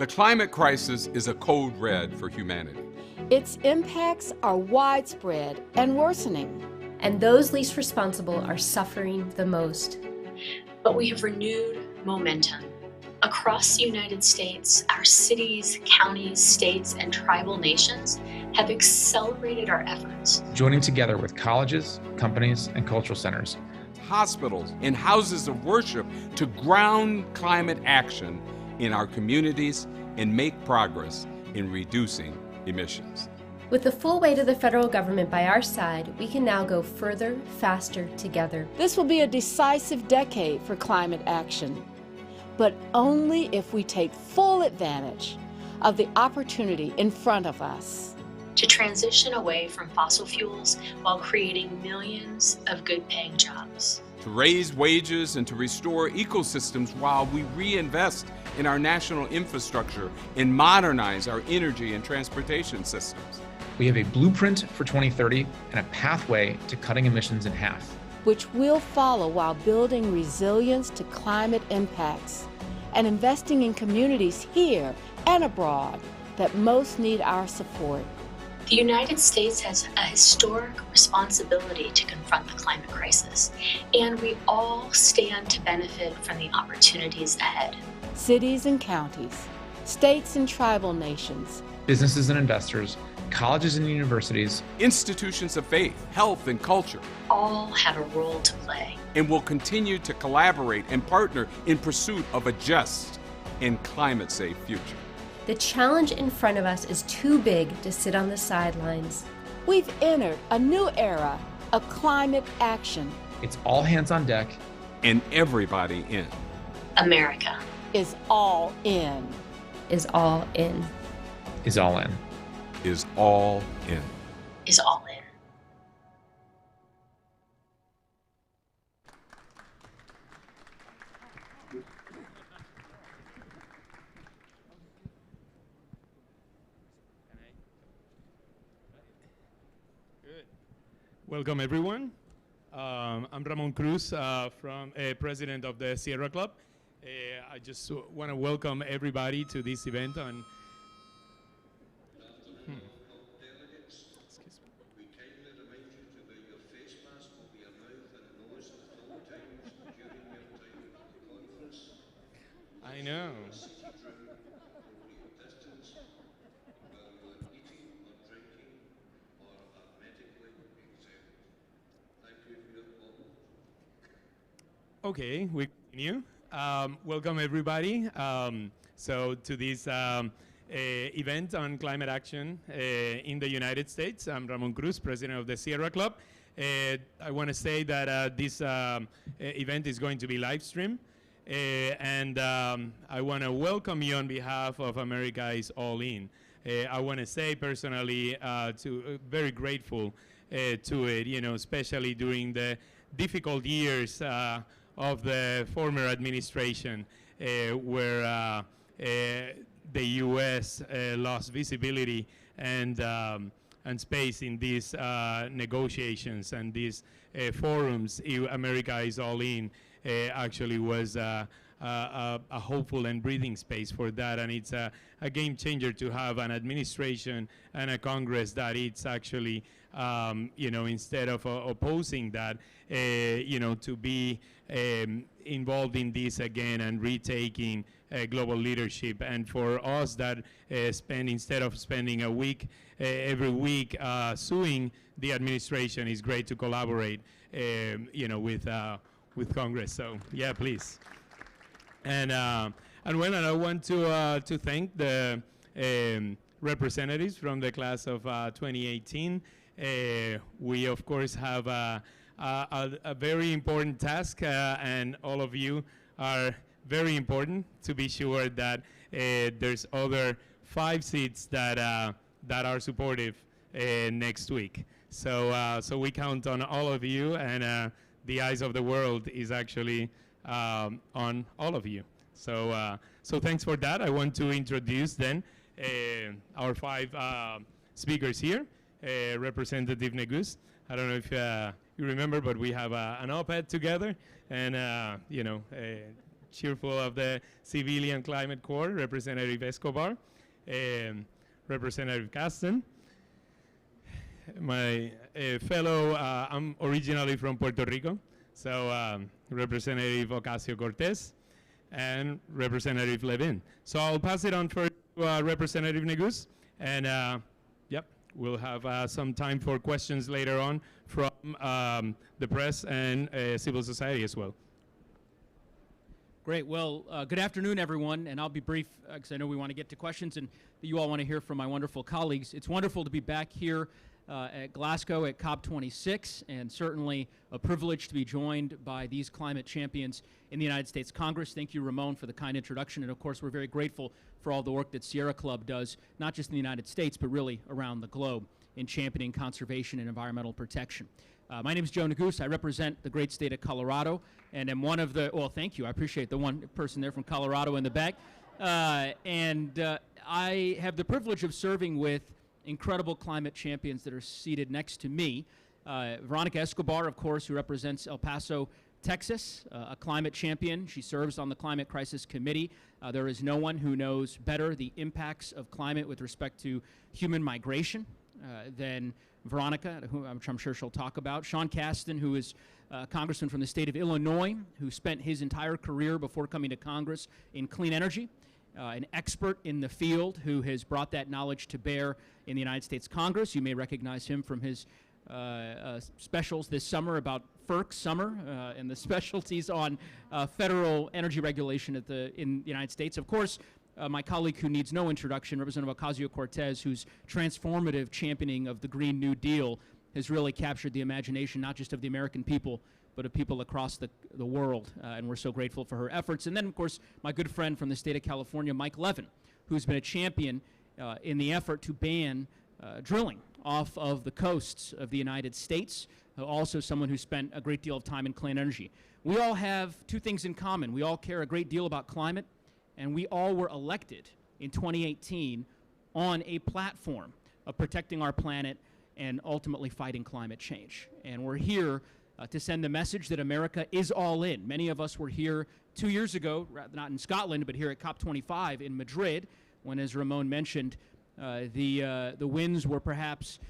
The climate crisis is a code red for humanity. Its impacts are widespread and worsening. And those least responsible are suffering the most. But we have renewed momentum. Across the United States, our cities, counties, states, and tribal nations have accelerated our efforts. Joining together with colleges, companies, and cultural centers, hospitals, and houses of worship to ground climate action in our communities and make progress in reducing emissions. With the full weight of the federal government by our side, we can now go further, faster together. This will be a decisive decade for climate action, but only if we take full advantage of the opportunity in front of us. To transition away from fossil fuels while creating millions of good-paying jobs. To raise wages and to restore ecosystems while we reinvest in our national infrastructure and modernize our energy and transportation systems. We have a blueprint for 2030 and a pathway to cutting emissions in half, which we'll follow while building resilience to climate impacts and investing in communities here and abroad that most need our support. The United States has a historic responsibility to confront the climate crisis, and we all stand to benefit from the opportunities ahead. Cities and counties, states and tribal nations, businesses and investors, colleges and universities, institutions of faith, health, and culture all have a role to play. And will continue to collaborate and partner in pursuit of a just and climate-safe future. The challenge in front of us is too big to sit on the sidelines. We've entered a new era of climate action. It's all hands on deck. And everybody in. America is all in. Is all in. Is all in. Is all in. Is all in. Welcome, everyone. I'm Ramon Cruz, president of the Sierra Club. I just want to welcome everybody to this event on. Excuse me. We kindly remind you to wear your face mask over your mouth and nose at all times during your time at the conference. I know. Okay, we continue. Welcome, everybody. So to this event on climate action in the United States. I'm Ramon Cruz, president of the Sierra Club. I want to say that this event is going to be live streamed. And I want to welcome you on behalf of America is All In. I want to say personally, very grateful to it, especially during the difficult years of the former administration, where the U.S. lost visibility and space in these negotiations and these forums. America is All In actually was a hopeful and breathing space for that, and it's a game changer to have an administration and a Congress that it's actually instead of opposing that, to be involved in this again and retaking global leadership. And for us that instead of spending a week every week suing the administration, is great to collaborate, with Congress. So yeah, please. And when I want to thank the representatives from the class of 2018. We of course have a very important task, and all of you are very important to be sure that there's other 5 seats that are supportive next week. So we count on all of you, and the eyes of the world is actually on all of you. So thanks for that. I want to introduce then our 5 speakers here. Representative Neguse. I don't know if you remember, but we have an op-ed together, and cheerful of the Civilian Climate Corps, Representative Escobar, Representative Casten. My fellow, I'm originally from Puerto Rico, so Representative Ocasio-Cortez and Representative Levin. So I'll pass it on first to Representative Neguse, and yep, we'll have some time for questions later on from the press and civil society as well. Great. Well, good afternoon, everyone, and I'll be brief because I know we want to get to questions and you all want to hear from my wonderful colleagues. It's wonderful to be back here at Glasgow at COP26, and certainly a privilege to be joined by these climate champions in the United States Congress. Thank you, Ramon, for the kind introduction, and of course we're very grateful for all the work that Sierra Club does, not just in the United States, but really around the globe in championing conservation and environmental protection. My name is Joe Nagoos. I represent the great state of Colorado, and am one of the, well, thank you. I appreciate the one person there from Colorado in the back. I have the privilege of serving with incredible climate champions that are seated next to me. Veronica Escobar, of course, who represents El Paso, Texas, a climate champion. She serves on the Climate Crisis Committee. There is no one who knows better the impacts of climate with respect to human migration than Veronica, which I'm sure she'll talk about. Sean Casten, who is a congressman from the state of Illinois, who spent his entire career before coming to Congress in clean energy. An expert in the field who has brought that knowledge to bear in the United States Congress. You may recognize him from his specials this summer about FERC summer and the specialties on federal energy regulation in the United States. Of course, my colleague who needs no introduction, Representative Ocasio-Cortez, whose transformative championing of the Green New Deal has really captured the imagination not just of the American people, but of people across the world, and we're so grateful for her efforts. And then, of course, my good friend from the state of California, Mike Levin, who's been a champion in the effort to ban drilling off of the coasts of the United States, also someone who spent a great deal of time in clean energy. We all have two things in common. We all care a great deal about climate, and we all were elected in 2018 on a platform of protecting our planet and ultimately fighting climate change. And we're here to send the message that America is all in. Many of us were here 2 years ago, not in Scotland, but here at COP25 in Madrid, when, as Ramon mentioned, the winds were perhaps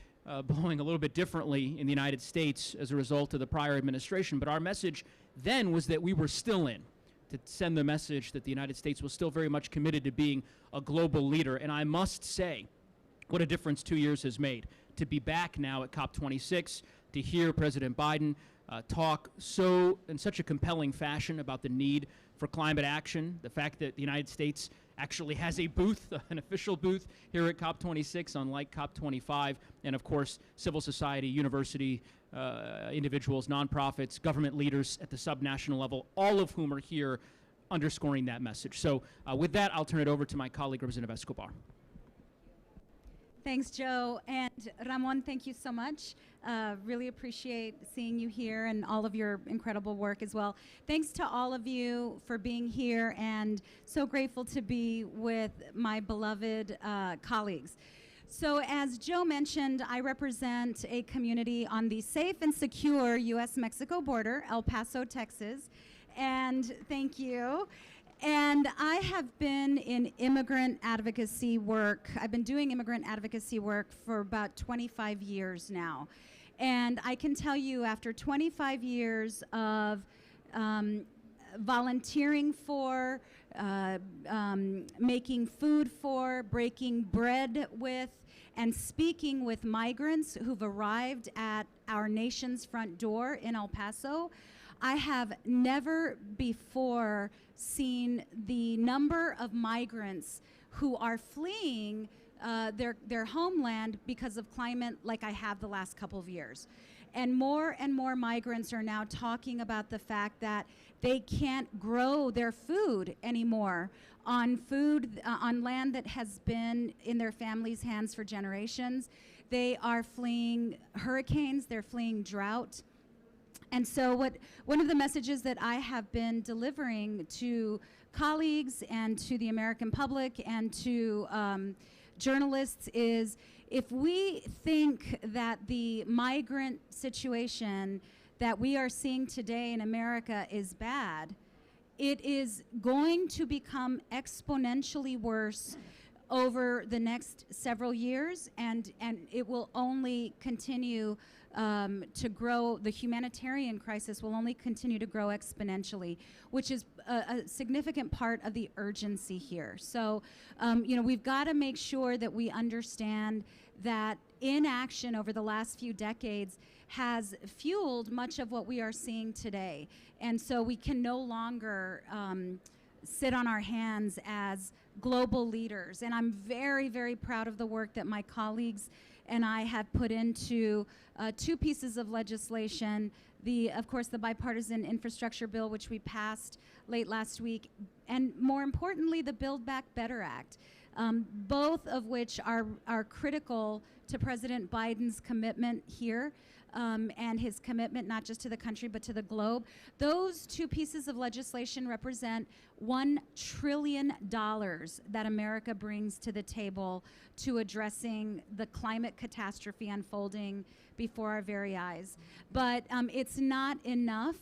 blowing a little bit differently in the United States as a result of the prior administration. But our message then was that we were still in, to send the message that the United States was still very much committed to being a global leader. And I must say, what a difference 2 years has made to be back now at COP26, to hear President Biden talk in such a compelling fashion about the need for climate action, the fact that the United States actually has a booth, an official booth here at COP26, unlike COP25, and of course, civil society, university, individuals, nonprofits, government leaders at the subnational level, all of whom are here underscoring that message. So with that, I'll turn it over to my colleague, Representative Escobar. Thanks, Joe. And Ramon, thank you so much. Really appreciate seeing you here and all of your incredible work as well. Thanks to all of you for being here, and so grateful to be with my beloved colleagues. So as Joe mentioned, I represent a community on the safe and secure U.S.-Mexico border, El Paso, Texas. And thank you. And I have been in immigrant advocacy work. I've been doing immigrant advocacy work for about 25 years now. And I can tell you, after 25 years of volunteering for, making food for, breaking bread with, and speaking with migrants who've arrived at our nation's front door in El Paso, I have never before seen the number of migrants who are fleeing their homeland because of climate like I have the last couple of years. And more migrants are now talking about the fact that they can't grow their food anymore on land that has been in their families' hands for generations. They are fleeing hurricanes, they're fleeing drought. And so one of the messages that I have been delivering to colleagues and to the American public and to journalists is, if we think that the migrant situation that we are seeing today in America is bad, it is going to become exponentially worse over the next several years, and it will only continue to grow. The humanitarian crisis will only continue to grow exponentially, which is a significant part of the urgency here. So, we've got to make sure that we understand that inaction over the last few decades has fueled much of what we are seeing today. And so we can no longer sit on our hands as global leaders. And I'm very, very proud of the work that my colleagues and I have put into two pieces of legislation. Of course, the Bipartisan Infrastructure Bill, which we passed late last week, and more importantly, the Build Back Better Act, both of which are critical to President Biden's commitment here, and his commitment not just to the country but to the globe. Those two pieces of legislation represent $1 trillion that America brings to the table to addressing the climate catastrophe unfolding before our very eyes. But it's not enough,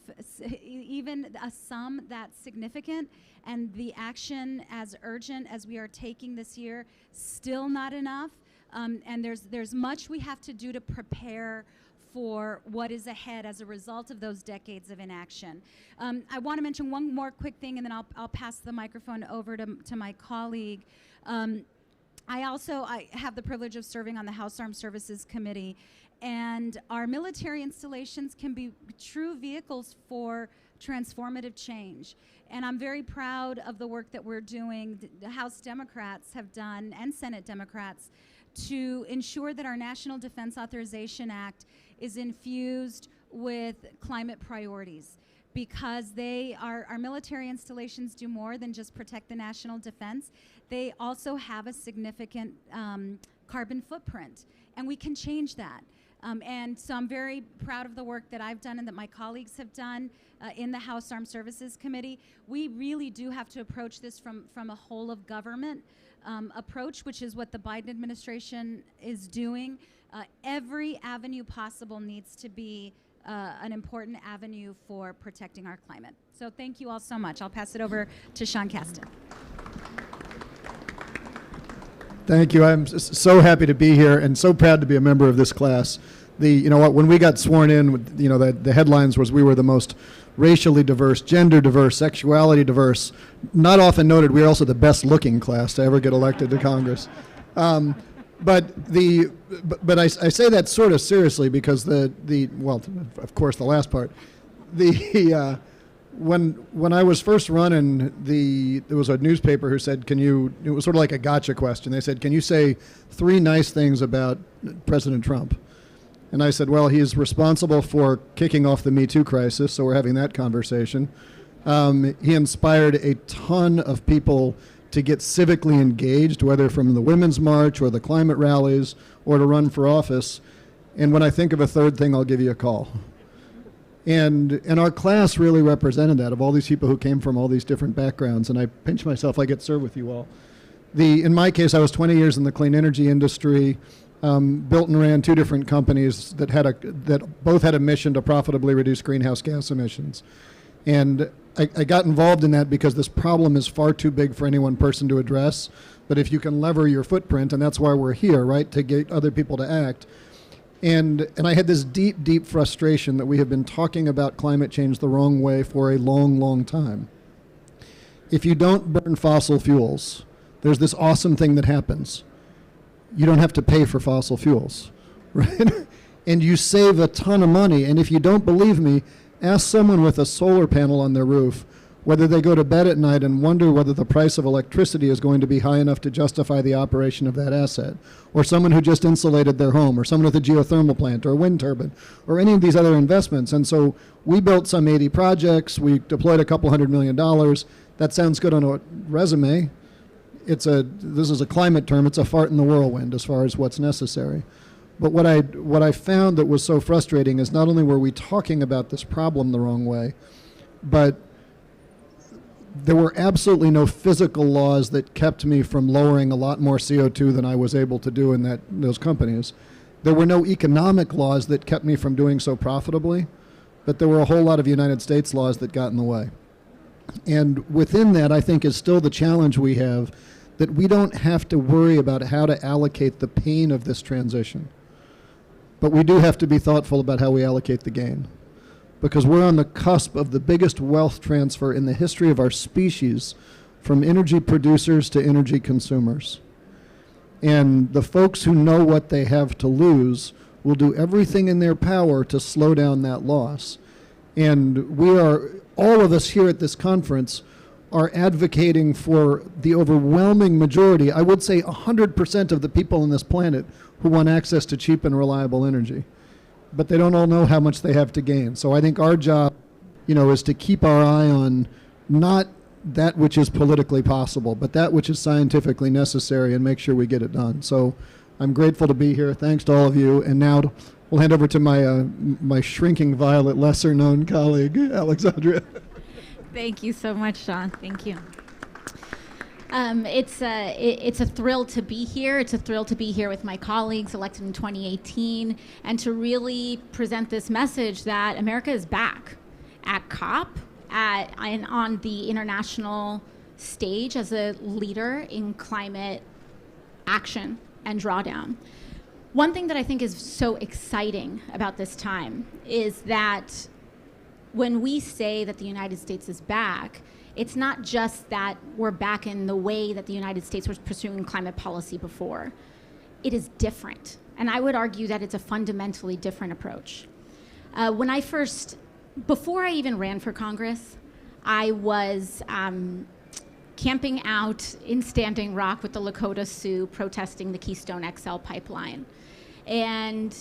even a sum that significant, and the action as urgent as we are taking this year, still not enough. And there's much we have to do to prepare for what is ahead as a result of those decades of inaction. I want to mention one more quick thing, and then I'll pass the microphone over to my colleague. I have the privilege of serving on the House Armed Services Committee, and our military installations can be true vehicles for transformative change. And I'm very proud of the work that we're doing, the House Democrats have done, and Senate Democrats, to ensure that our National Defense Authorization Act is infused with climate priorities, because our military installations do more than just protect the national defense. They also have a significant carbon footprint, and we can change that. And so I'm very proud of the work that I've done and that my colleagues have done in the House Armed Services Committee. We really do have to approach this from a whole of government approach, which is what the Biden administration is doing. Every avenue possible needs to be an important avenue for protecting our climate. So thank you all so much. I'll pass it over to Sean Casten. Thank you. I'm so happy to be here and so proud to be a member of this class. When we got sworn in, the headlines was we were the most racially diverse, gender diverse, sexuality diverse. Not often noted, we are also the best looking class to ever get elected to Congress. But I say that sort of seriously because of course the last part, when I was first running, there was a newspaper who said, it was sort of like a gotcha question. They said, can you say 3 nice things about President Trump? And I said, well, he's responsible for kicking off the Me Too crisis, so we're having that conversation. He inspired a ton of people to get civically engaged, whether from the Women's March or the climate rallies or to run for office. And when I think of a third thing, I'll give you a call. And our class really represented that, of all these people who came from all these different backgrounds. And I pinch myself, I get served with you all. In my case, I was 20 years in the clean energy industry, built and ran 2 different companies that both had a mission to profitably reduce greenhouse gas emissions. And I got involved in that because this problem is far too big for any one person to address. But if you can lever your footprint, and that's why we're here, right, to get other people to act. And I had this deep, deep frustration that we have been talking about climate change the wrong way for a long, long time. If you don't burn fossil fuels, there's this awesome thing that happens. You don't have to pay for fossil fuels, right? And you save a ton of money. And if you don't believe me, ask someone with a solar panel on their roof whether they go to bed at night and wonder whether the price of electricity is going to be high enough to justify the operation of that asset, or someone who just insulated their home, or someone with a geothermal plant or a wind turbine, or any of these other investments. And so we built some 80 projects. We deployed a couple $100 million. That sounds good on a resume. This is a climate term. It's a fart in the whirlwind as far as what's necessary. But what I found that was so frustrating is not only were we talking about this problem the wrong way, but there were absolutely no physical laws that kept me from lowering a lot more CO2 than I was able to do in those companies. There were no economic laws that kept me from doing so profitably, but there were a whole lot of United States laws that got in the way. And within that, I think, is still the challenge we have, that we don't have to worry about how to allocate the pain of this transition. But we do have to be thoughtful about how we allocate the gain, because we're on the cusp of the biggest wealth transfer in the history of our species, from energy producers to energy consumers. And the folks who know what they have to lose will do everything in their power to slow down that loss. And we are, all of us here at this conference, are advocating for the overwhelming majority, I would say 100% of the people on this planet, who want access to cheap and reliable energy. But they don't all know how much they have to gain. So I think our job, is to keep our eye on not that which is politically possible, but that which is scientifically necessary, and make sure we get it done. So I'm grateful to be here. Thanks to all of you. And now we'll hand over to my shrinking violet, lesser-known colleague, Alexandria. Thank you so much, Sean. Thank you. It's a thrill to be here. It's a thrill to be here with my colleagues elected in 2018, and to really present this message that America is back at COP, and on the international stage as a leader in climate action and drawdown. One thing that I think is so exciting about this time is that when we say that the United States is back, it's not just that we're back in the way that the United States was pursuing climate policy before. It is different. And I would argue that it's a fundamentally different approach. Before I even ran for Congress, I was camping out in Standing Rock with the Lakota Sioux protesting the Keystone XL pipeline. And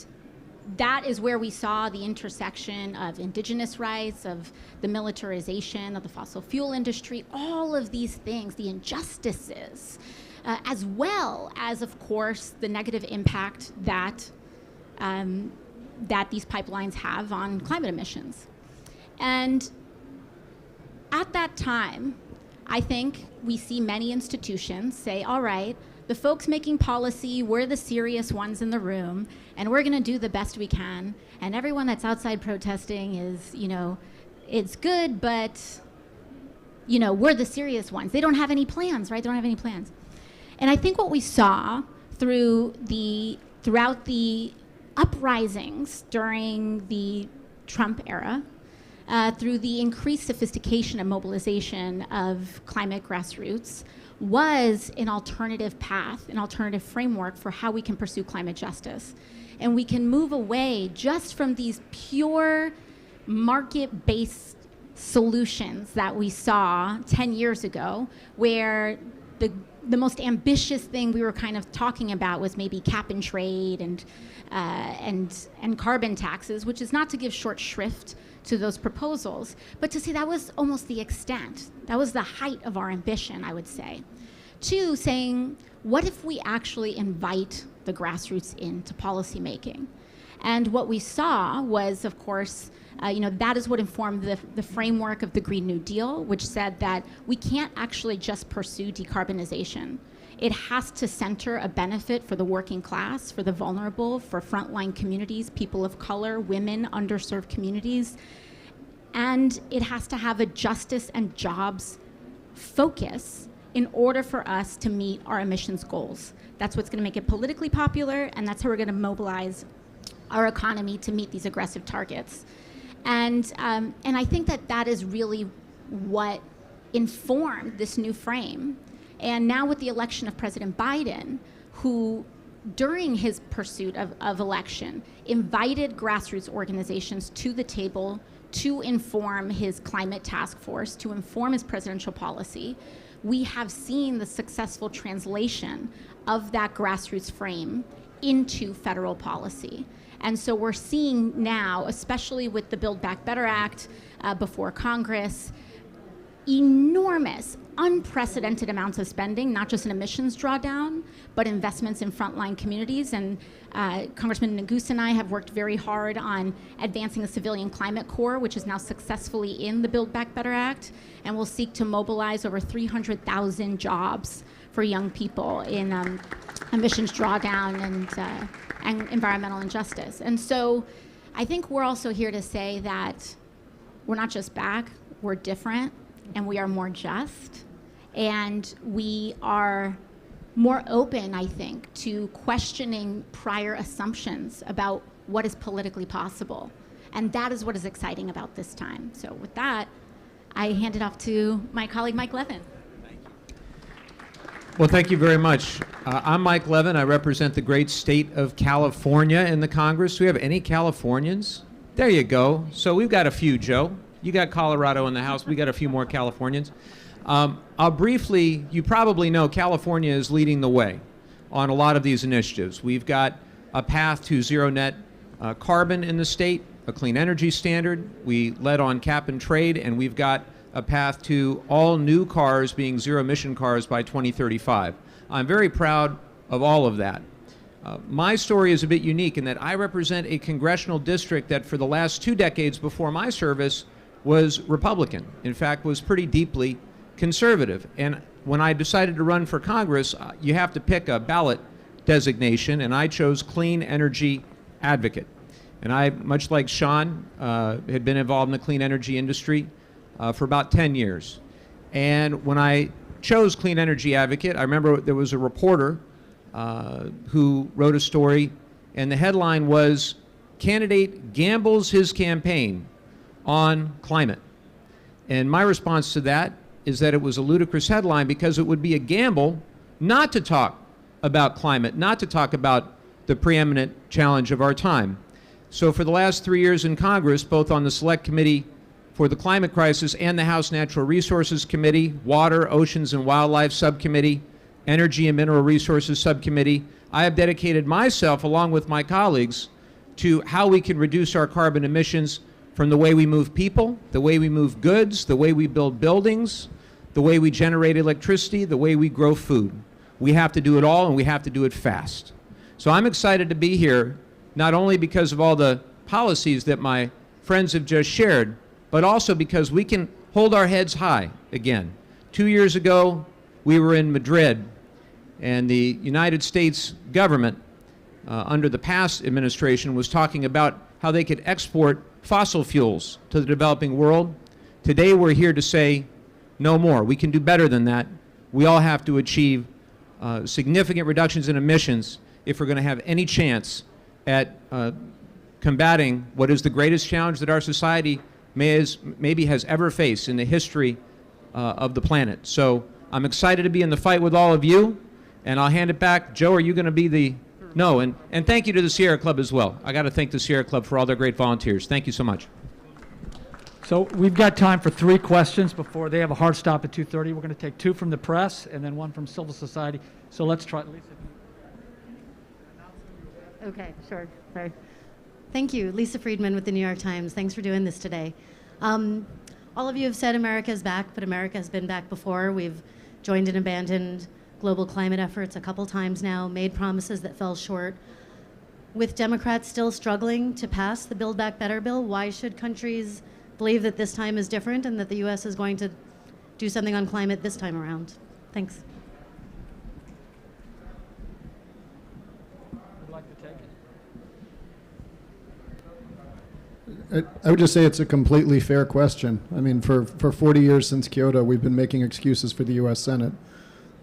that is where we saw the intersection of indigenous rights, of the militarization of the fossil fuel industry, all of these things, the injustices, as well as, of course, the negative impact that these pipelines have on climate emissions. And at that time, I think we see many institutions say, all right, the folks making policy, we're the serious ones in the room, and we're going to do the best we can. And everyone that's outside protesting is, it's good, but, we're the serious ones. They don't have any plans, right? They don't have any plans. And I think what we saw throughout the uprisings during the Trump era, through the increased sophistication and mobilization of climate grassroots, was an alternative path, an alternative framework for how we can pursue climate justice. And we can move away just from these pure market-based solutions that we saw 10 years ago, where the most ambitious thing we were kind of talking about was maybe cap and trade and carbon taxes, which is not to give short shrift to those proposals, but to say that was almost the extent. That was the height of our ambition, I would say. Two, saying, what if we actually invite the grassroots into policymaking? And what we saw was, of course, that is what informed the framework of the Green New Deal, which said that we can't actually just pursue decarbonization. It has to center a benefit for the working class, for the vulnerable, for frontline communities, people of color, women, underserved communities. And it has to have a justice and jobs focus in order for us to meet our emissions goals. That's what's going to make it politically popular, and that's how we're going to mobilize our economy to meet these aggressive targets. And I think that is really what informed this new frame. And now with the election of President Biden, who during his pursuit of election invited grassroots organizations to the table to inform his climate task force, to inform his presidential policy, we have seen the successful translation of that grassroots frame into federal policy. And so we're seeing now, especially with the Build Back Better Act before Congress, enormous, unprecedented amounts of spending, not just in emissions drawdown, but investments in frontline communities. And Congressman Neguse and I have worked very hard on advancing the Civilian Climate Corps, which is now successfully in the Build Back Better Act, and will seek to mobilize over 300,000 jobs for young people in emissions drawdown and environmental injustice. And so I think we're also here to say that we're not just back, we're different. and we are more just, and we are more open, I think, to questioning prior assumptions about what is politically possible. And that is what is exciting about this time. So with that, I hand it off to my colleague, Mike Levin. Well, thank you very much. I'm Mike Levin. I represent the great state of California in the Congress. Do we have any Californians? There you go. So we've got a few, Joe. You got Colorado in the House. We got a few more Californians. I'll briefly, you probably know California is leading the way on a lot of these initiatives. We've got a path to zero net carbon in the state, a clean energy standard. We led on cap and trade, and we've got a path to all new cars being zero-emission cars by 2035. I'm very proud of all of that. My story is a bit unique in that I represent a congressional district that for the last 2 decades before my service was Republican. In fact, was pretty deeply conservative. And when I decided to run for Congress, you have to pick a ballot designation, and I chose Clean Energy Advocate. And I, much like Sean, had been involved in the clean energy industry for about 10 years. And when I chose Clean Energy Advocate, I remember there was a reporter who wrote a story, and the headline was, "Candidate Gambles His Campaign on Climate." And my response to that is that it was a ludicrous headline because it would be a gamble not to talk about climate, not to talk about the preeminent challenge of our time. So for the last 3 years in Congress, both on the Select Committee for the Climate Crisis and the House Natural Resources Committee, Water, Oceans, and Wildlife Subcommittee, Energy and Mineral Resources Subcommittee, I have dedicated myself, along with my colleagues, to how we can reduce our carbon emissions from the way we move people, the way we move goods, the way we build buildings, the way we generate electricity, the way we grow food. We have to do it all, and we have to do it fast. So I'm excited to be here, not only because of all the policies that my friends have just shared, but also because we can hold our heads high again. 2 years ago, we were in Madrid, and the United States government, under the past administration, was talking about how they could export fossil fuels to the developing world. Today, we're here to say no more. We can do better than that. We all have to achieve significant reductions in emissions if we're going to have any chance at combating what is the greatest challenge that our society maybe has ever faced in the history of the planet. So I'm excited to be in the fight with all of you, and I'll hand it back. Joe, are you going to be the... No, and thank you to the Sierra Club as well. I got to thank the Sierra Club for all their great volunteers. Thank you so much. So we've got time for 3 questions before they have a hard stop at 2:30. We're going to take 2 from the press and then 1 from civil society. So let's try, Lisa. Okay, sure. Sorry. Thank you. Lisa Friedman with the New York Times. Thanks for doing this today. All of you have said America is back, but America has been back before. We've joined and abandoned global climate efforts a couple times now, made promises that fell short. With Democrats still struggling to pass the Build Back Better bill, why should countries believe that this time is different and that the U.S. is going to do something on climate this time around? Thanks. I would just say it's a completely fair question. I mean, for 40 years since Kyoto, we've been making excuses for the U.S. Senate.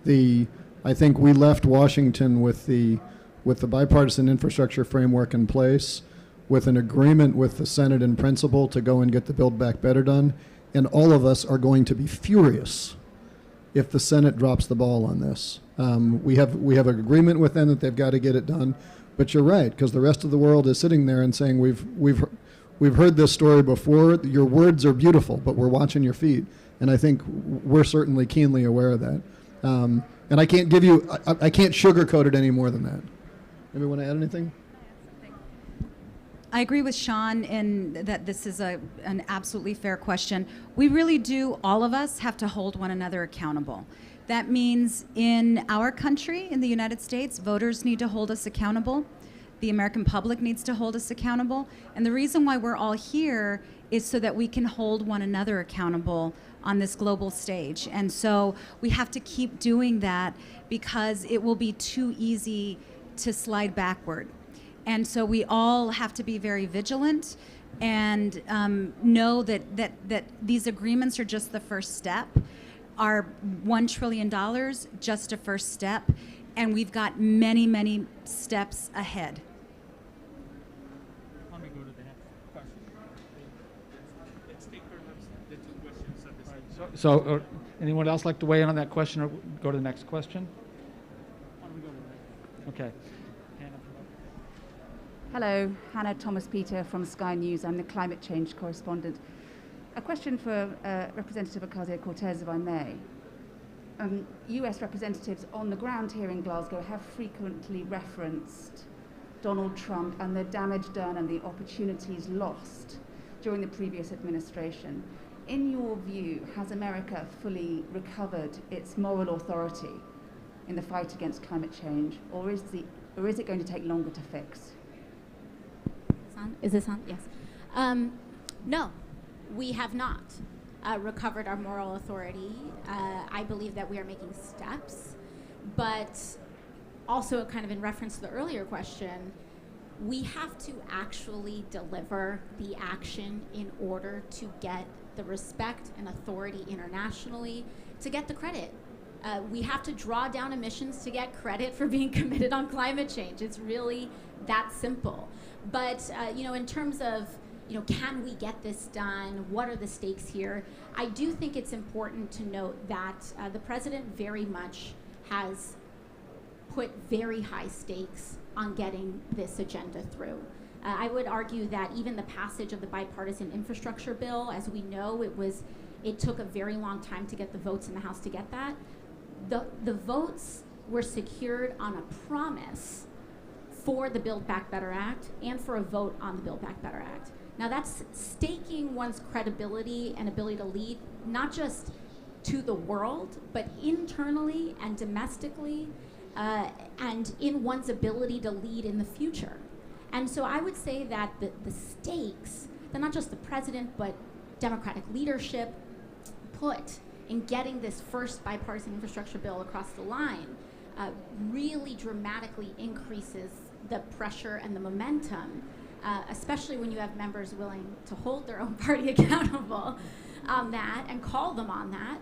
I think we left Washington with the bipartisan infrastructure framework in place, with an agreement with the Senate in principle to go and get the Build Back Better done, and all of us are going to be furious if the Senate drops the ball on this. We have an agreement with them that they've got to get it done, but you're right, because the rest of the world is sitting there and saying we've heard this story before. Your words are beautiful, but we're watching your feet, and I think we're certainly keenly aware of that. And I can't give you, I can't sugarcoat it any more than that. Anybody want to add anything? I agree with Sean in that this is an absolutely fair question. We really do, all of us, have to hold one another accountable. That means in our country, in the United States, voters need to hold us accountable. The American public needs to hold us accountable. And the reason why we're all here is so that we can hold one another accountable on this global stage. And so we have to keep doing that because it will be too easy to slide backward. And so we all have to be very vigilant. and know that these agreements are just the first step. Our $1 trillion, just a first step, and we've got many, many steps ahead. Let me go to the next question. Let's take perhaps the two questions at the same time. So anyone else like to weigh in on that question or go to the next question? Why don't we go to the next? Okay. Hello, Hannah Thomas-Peter from Sky News. I'm the climate change correspondent. A question for Representative Ocasio-Cortez, if I may. US representatives on the ground here in Glasgow have frequently referenced Donald Trump and the damage done and the opportunities lost during the previous administration. In your view, has America fully recovered its moral authority in the fight against climate change, or is it going to take longer to fix? Is this on? Yes. No, we have not recovered our moral authority. I believe that we are making steps, but also kind of in reference to the earlier question, we have to actually deliver the action in order to get the respect and authority internationally, to get the credit. We have to draw down emissions to get credit for being committed on climate change. It's really that simple. But in terms of can we get this done? What are the stakes here? I do think it's important to note that the president very much has put very high stakes on getting this agenda through. I would argue that even the passage of the bipartisan infrastructure bill, as we know, it took a very long time to get the votes in the House to get that. The votes were secured on a promise for the Build Back Better Act and for a vote on the Build Back Better Act. Now that's staking one's credibility and ability to lead, not just to the world, but internally and domestically, and in one's ability to lead in the future. And so I would say that the stakes that not just the president, but Democratic leadership put in getting this first bipartisan infrastructure bill across the line really dramatically increases the pressure and the momentum, especially when you have members willing to hold their own party accountable on that and call them on that.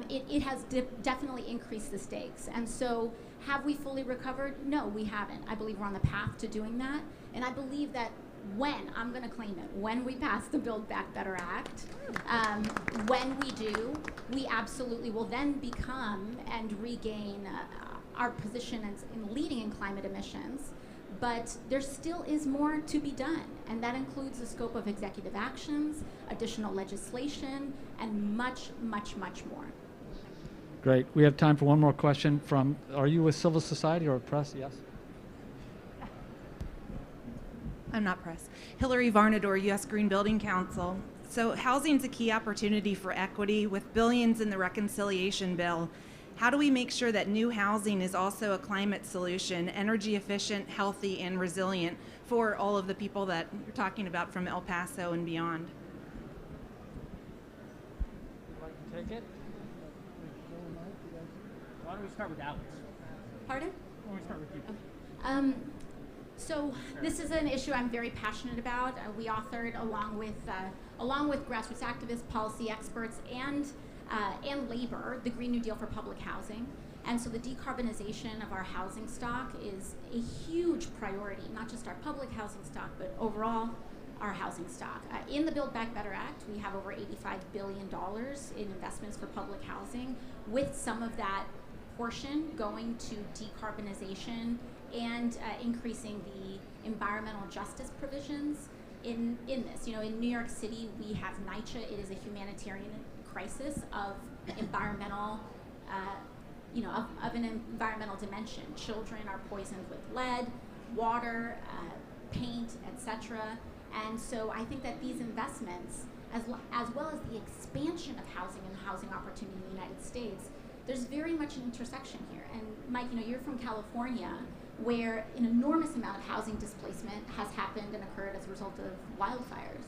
It has definitely increased the stakes. And so have we fully recovered? No, we haven't. I believe we're on the path to doing that. And I believe that I'm going to claim it, when we pass the Build Back Better Act, when we do, we absolutely will then become and regain our position in leading in climate emissions. But there still is more to be done, and that includes the scope of executive actions, additional legislation, and much, much, much more. Great. We have time for one more question from, are you with civil society or press? Yes. I'm not press. Hillary Varnador, U.S. Green Building Council. So housing is a key opportunity for equity with billions in the reconciliation bill. How do we make sure that new housing is also a climate solution, energy efficient, healthy, and resilient for all of the people that you're talking about from El Paso and beyond? Would you like to take it? Why don't we start with Alex? Pardon? Why don't we start with you? Okay. So this is an issue I'm very passionate about. We authored along with grassroots activists, policy experts, and labor, the Green New Deal for public housing. And so the decarbonization of our housing stock is a huge priority, not just our public housing stock, but overall our housing stock. In the Build Back Better Act, we have over $85 billion in investments for public housing, with some of that portion going to decarbonization and increasing the environmental justice provisions in this. In New York City, we have NYCHA. It is a humanitarian crisis of environmental, of an environmental dimension. Children are poisoned with lead, water, paint, etc. And so I think that these investments, as well as the expansion of housing and housing opportunity in the United States, there's very much an intersection here. And Mike, you're from California, where an enormous amount of housing displacement has happened and occurred as a result of wildfires.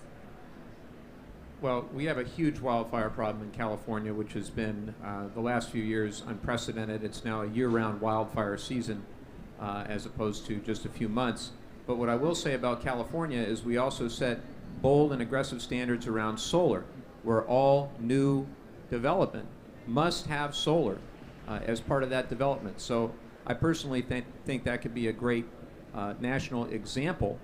Well, we have a huge wildfire problem in California, which has been, the last few years, unprecedented. It's now a year-round wildfire season, as opposed to just a few months. But what I will say about California is we also set bold and aggressive standards around solar, where all new development must have solar as part of that development. So I personally think that could be a great national example,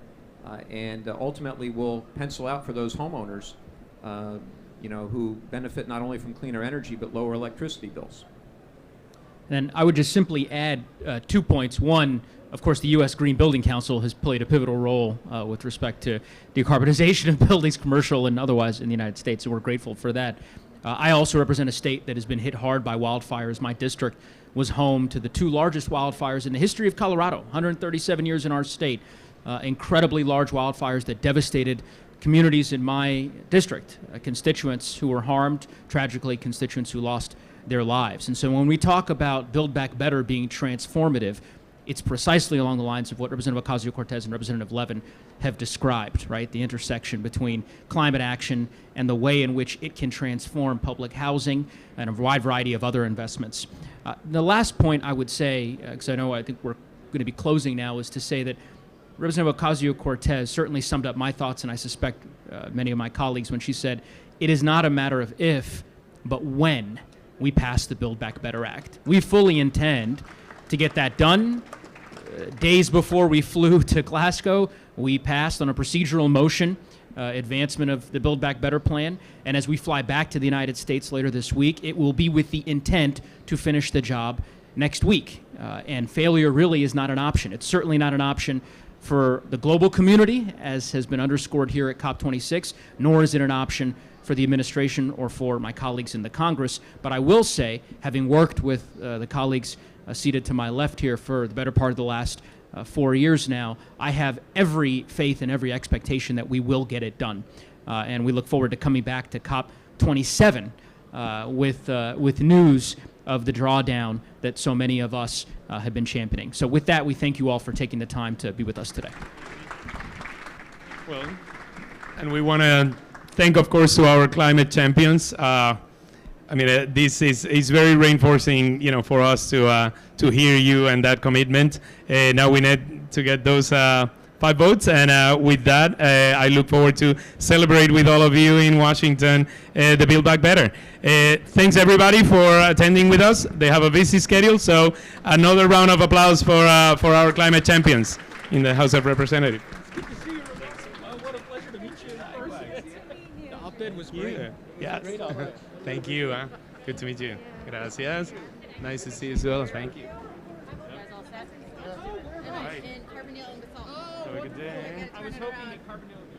and ultimately will pencil out for those homeowners who benefit not only from cleaner energy but lower electricity bills. And I would just simply add 2 points. One, of course, the U.S. Green Building Council has played a pivotal role with respect to decarbonization of buildings, commercial and otherwise, in the United States, and we're grateful for that. I also represent a state that has been hit hard by wildfires. My district was home to the 2 largest wildfires in the history of Colorado, 137 years in our state. Incredibly large wildfires that devastated communities in my district, constituents who were harmed, tragically constituents who lost their lives. And so when we talk about Build Back Better being transformative, it's precisely along the lines of what Representative Ocasio-Cortez and Representative Levin have described, right? The intersection between climate action and the way in which it can transform public housing and a wide variety of other investments. The last point I would say, because I think we're going to be closing now, is to say that Representative Ocasio-Cortez certainly summed up my thoughts, and I suspect many of my colleagues, when she said, it is not a matter of if, but when we pass the Build Back Better Act. We fully intend to get that done. Days before we flew to Glasgow, we passed on a procedural motion advancement of the Build Back Better plan, and as we fly back to the United States later this week, it will be with the intent to finish the job next week. And failure really is not an option. It's certainly not an option for the global community, as has been underscored here at COP26, nor is it an option for the administration or for my colleagues in the Congress. But I will say, having worked with the colleagues seated to my left here for the better part of the last 4 years now, I have every faith and every expectation that we will get it done. And we look forward to coming back to COP27 with news of the drawdown that so many of us have been championing. So with that, we thank you all for taking the time to be with us today. Well, and we want to thank, of course, to our climate champions. This is very reinforcing, for us to hear you and that commitment. Now we need to get those 5 votes, and with that, I look forward to celebrate with all of you in Washington the Build Back Better. Thanks everybody for attending with us. They have a busy schedule, so another round of applause for our climate champions in the House of Representatives. Good to see you, Rebecca. What a pleasure to meet you in person. The op-ed was great. Yeah. Great op-ed. Thank you. Good to meet you. Gracias. Nice to see you as well. Thank you. All right. Have a good day. I was hoping that Carbondale would be